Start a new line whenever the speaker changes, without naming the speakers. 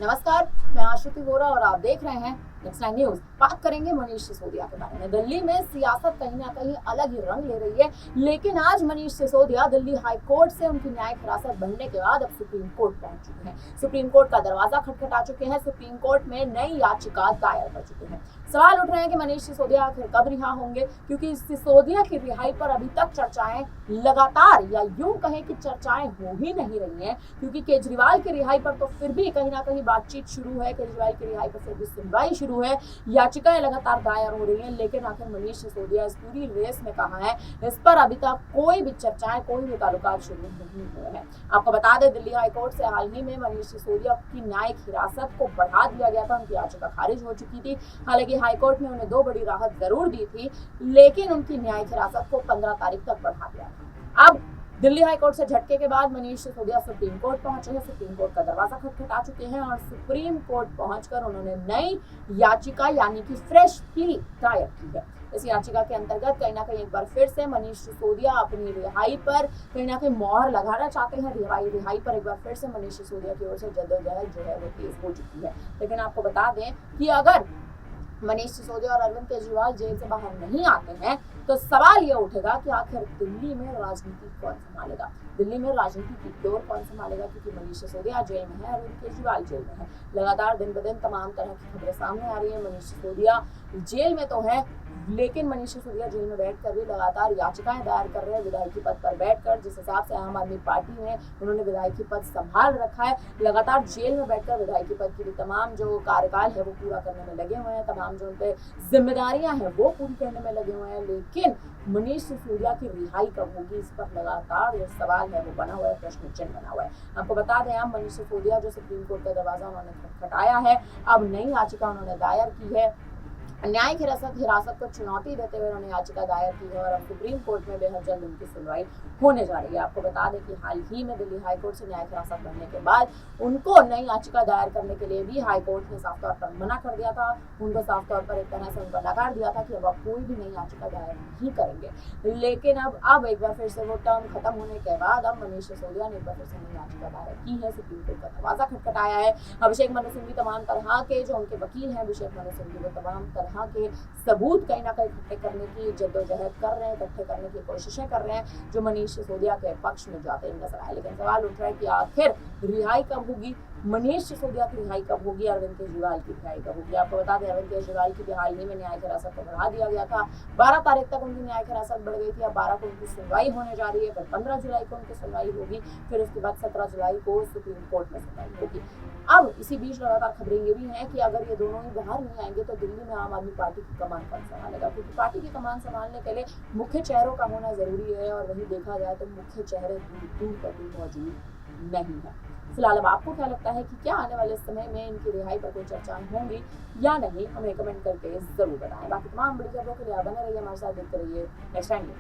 नमस्कार, मैं आश्रुति वोरा और आप देख रहे हैं नेक्स्ट नाइन न्यूज। बात करेंगे मनीष सिसोदिया के बारे में। दिल्ली में सियासत कहीं ना कहीं अलग ही रंग ले रही है, लेकिन आज मनीष सिसोदिया दिल्ली हाई कोर्ट से उनकी न्यायिक हिरासत बनने के बाद अब सुप्रीम कोर्ट पहुंच चुके हैं। सुप्रीम कोर्ट का दरवाजा खटखटा चुके हैं। सुप्रीम कोर्ट में नई याचिका दायर कर चुके हैं। सवाल उठ रहे हैं कि मनीष सिसोदिया आखिर कब रिहा होंगे, क्योंकि सिसोदिया की रिहाई पर अभी तक चर्चाएं लगातार, या यूं कहें कि चर्चाएं हो ही नहीं रही हैं, क्योंकि केजरीवाल की रिहाई पर तो फिर भी कहीं ना कहीं बातचीत शुरू है। केजरीवाल की रिहाई पर फिर भी सुनवाई शुरू है, याचिकाएं लगातार दायर हो रही हैं, लेकिन आखिर मनीष सिसोदिया इस पूरी रेस में कहां है, इस पर अभी तक कोई भी चर्चाएं, कोई भी ताल्लुकात शुरू नहीं हुए हैं। आपको बता दें, दिल्ली हाई कोर्ट से हाल ही में मनीष सिसोदिया की न्यायिक हिरासत को बढ़ा दिया गया था। उनकी याचिका खारिज हो चुकी थी। हालांकि हाईकोर्ट ने उन्हें 2 बड़ी राहत जरूर दी थी, लेकिन उनकी न्यायिक हिरासत को 15 तारीख तक बढ़ा दिया था। अब दिल्ली हाईकोर्ट से झटके के बाद मनीष सिसोदिया सुप्रीम कोर्ट पहुंचे हैं। सुप्रीम कोर्ट का दरवाजा खटखटा चुके हैं और सुप्रीम कोर्ट पहुंचकर उन्होंने नई याचिका यानी कि फ्रेश प्ली दायर की है। इस याचिका के अंतर्गत कहीं ना कहीं एक बार फिर से मनीष सिसोदिया अपनी रिहाई पर कहीं ना कहीं मोहर लगाना चाहते हैं। रिहाई पर एक बार फिर से मनीष सिसोदिया की ओर से जद्दोजहद जो है वो तेज हो चुकी है। लेकिन आपको बता दें कि अगर मनीष सिसोदिया और अरविंद केजरीवाल जेल से बाहर नहीं आते हैं तो सवाल यह उठेगा कि आखिर दिल्ली में राजनीति कौन संभालेगा, दिल्ली में राजनीति की डोर कौन संभालेगा, क्योंकि मनीष सिसोदिया जेल में है, अरविंद केजरीवाल जेल में है। लगातार दिन ब दिन तमाम तरह की खबरें सामने आ रही है। मनीष सिसोदिया जेल में तो है, लेकिन मनीष सिसोदिया जेल में बैठकर भी लगातार याचिकाएं दायर कर रहे हैं विधायकी पद पर बैठकर। जिस हिसाब से आम आदमी पार्टी में उन्होंने विधायकी पद संभाल रखा है, लगातार जेल में बैठकर विधायकी पद की भी तमाम जो कार्यकाल है वो पूरा करने में लगे हुए हैं, तमाम जो उन पे जिम्मेदारियां हैं वो पूरी करने में लगे हुए हैं। लेकिन मनीष सिसोदिया की रिहाई कब होगी, इस पर लगातार जो सवाल है वो बना हुआ है, प्रश्न चिन्ह बना हुआ है। आपको बता दें, हम मनीष सिसोदिया जो सुप्रीम कोर्ट का दरवाजा उन्होंने खटखटाया है, अब नई याचिका उन्होंने दायर की है। न्यायिक हिरासत को चुनौती देते हुए उन्होंने याचिका दायर की है और अब सुप्रीम कोर्ट में बेहद जल्द उनकी सुनवाई होने जा रही है। आपको बता दें कि हाल ही में दिल्ली हाईकोर्ट से न्यायिक हिरासत बनने के बाद उनको नई याचिका दायर करने के लिए भी हाईकोर्ट ने साफ तौर पर मना कर दिया था। उनको साफ तौर पर एक तरह से उनको नकार दिया था कि अब कोई भी नई याचिका दायर नहीं करेंगे। लेकिन अब एक बार फिर से वो टर्म खत्म होने के बाद अब मनीष सिसोदिया ने एक बार फिर से नई याचिका दायर की है। सुप्रीम कोर्ट का दरवाजा खटखटाया है। अभिषेक मनु सिंघवी तमाम तरह के जो उनके वकील हैं, अभिषेक मनु सिंघवी वो तमाम तरह के सबूत कहीं ना कहीं इकट्ठे करने की जद्दोजहद कर रहे हैं, इकट्ठे करने की कोशिशें कर रहे हैं, जो मनीष सिसोदिया के पक्ष में जाते नजर आए। लेकिन सवाल उठ रहा है कि आखिर रिहाई कब होगी, मनीष सिसोदिया की रिहाई कब होगी, अरविंद केजरीवाल की रिहाई कब होगी। आपको बता दें, अरविंद केजरीवाल की भी हाल ही में न्यायिक हिरासत को बढ़ा दिया गया था। 12 तारीख तक उनकी न्यायिक हिरासत बढ़ गई थी। अब 12 को उनकी सुनवाई होने जा रही है, फिर 15 जुलाई को उनकी सुनवाई होगी, फिर उसके बाद 17 जुलाई को सुप्रीम कोर्ट में सुनवाई होगी। अब इसी बीच लगातार खबरें ये भी हैं कि अगर ये दोनों ही बाहर नहीं आएंगे तो दिल्ली में आम आदमी पार्टी की कमान कौन संभालेगा, क्योंकि पार्टी की कमान संभालने के लिए मुख्य चेहरों का होना जरूरी है, और वहीं देखा जाए तो मुख्य चेहरे दूर तक मौजूद नहीं है। फिलहाल अब आपको क्या लगता है कि क्या आने वाले समय में इनकी रिहाई पर कोई चर्चाएं होंगी या नहीं, हमें कमेंट करके जरूर बताएं। बाकी तमाम बड़ी खबरों के लिए आप बने रहिए हमारे साथ, देखते रहिए नेक्स्ट टाइम।